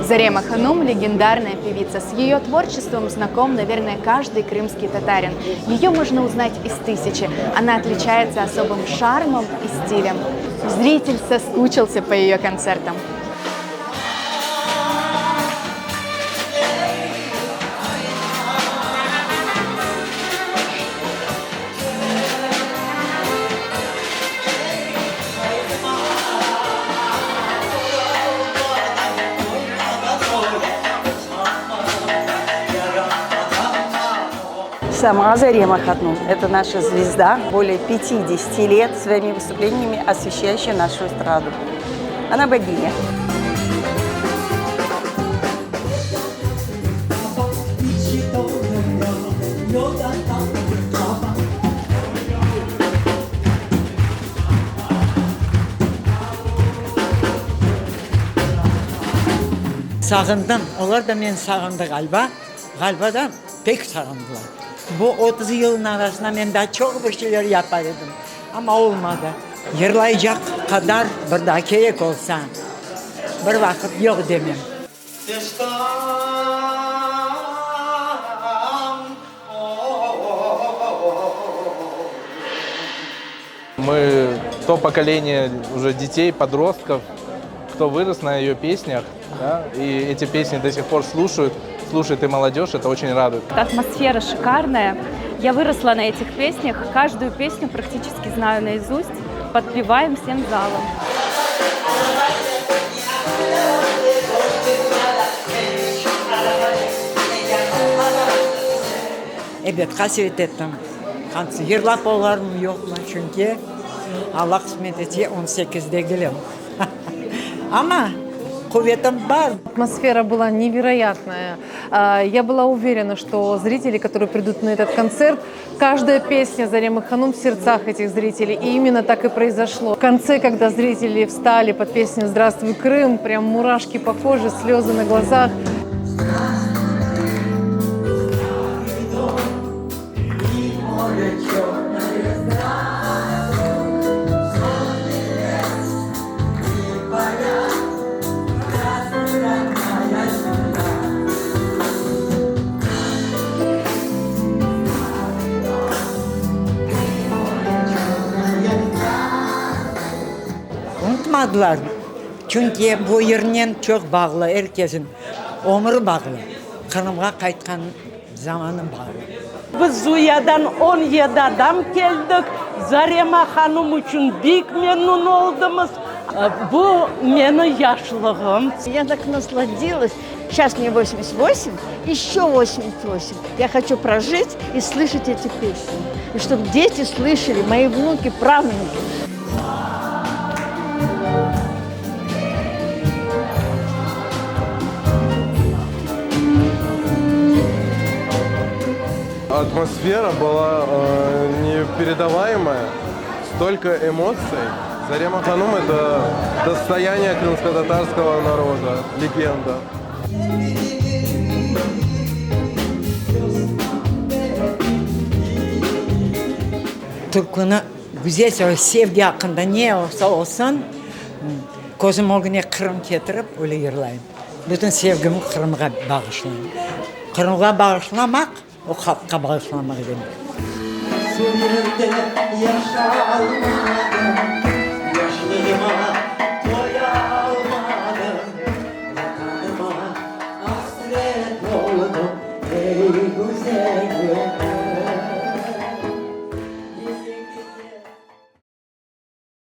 Зарема Ханум – легендарная певица. С ее творчеством знаком, наверное, каждый крымский татарин. Ее можно узнать из тысячи. Она отличается особым шармом и стилем. Зритель соскучился по ее концертам. Сама Зарема Ханум – это наша звезда, более 50 лет своими выступлениями освещающая нашу эстраду. Она богиня. Sağındım. Onlar da beni sağındı galiba. Galiba da pek sağındılar. Bu 30 yılın arasında ben daha çok bir şeyler yapardım. Ama olmadı. Yırlayacak kadar bir daha keyif olsa bir vakit yok demem. Мы то поколение уже детей, подростков, кто вырос на ее песнях, да, и эти песни до сих пор слушает и молодежь, это очень радует. Атмосфера шикарная. Я выросла на этих песнях, каждую песню практически знаю наизусть, подпеваем всем залом. Evet, kasvet ettim. Yırlap olar mı yok mu? Çünkü Allah kısmet etse 18'de geliyorum. Ama kuvvetim var. Атмосфера была невероятная. Я была уверена, что зрители, которые придут на этот концерт, каждая песня Заремы Ханум в сердцах этих зрителей. И именно так и произошло. В конце, когда зрители встали под песню «Здравствуй, Крым», прям мурашки по коже, слезы на глазах. Unutmadılar. Çünkü bu yerine çok bağlı, herkesin ömrü bağlı. Kırım'a kayıtkan zamanı bağlı. Biz Zuya'dan 17 adam geldik. Zarema Hanım için büyük memnun oldunuz. Bu benim yaşlığım. Я так насладилась. Сейчас мне 88, еще 88. Я хочу прожить и слышать эти песни. И чтобы дети слышали, мои внуки, правнуки. Атмосфера была непередаваемая, столько эмоций. Зарема Ханум – это достояние крымско-татарского народа, легенда. Türk'ünü güzel söyle, sevgi hakkında ne olsa olsun, gözüm o güne Kırım getirip öyle yırlayayım. Bütün sevgimi Kırım'a bağışlayayım. Kırım'a bağışlamak, o halka bağışlamak demek. Suriye'de yaşa almadım, yaşlığıma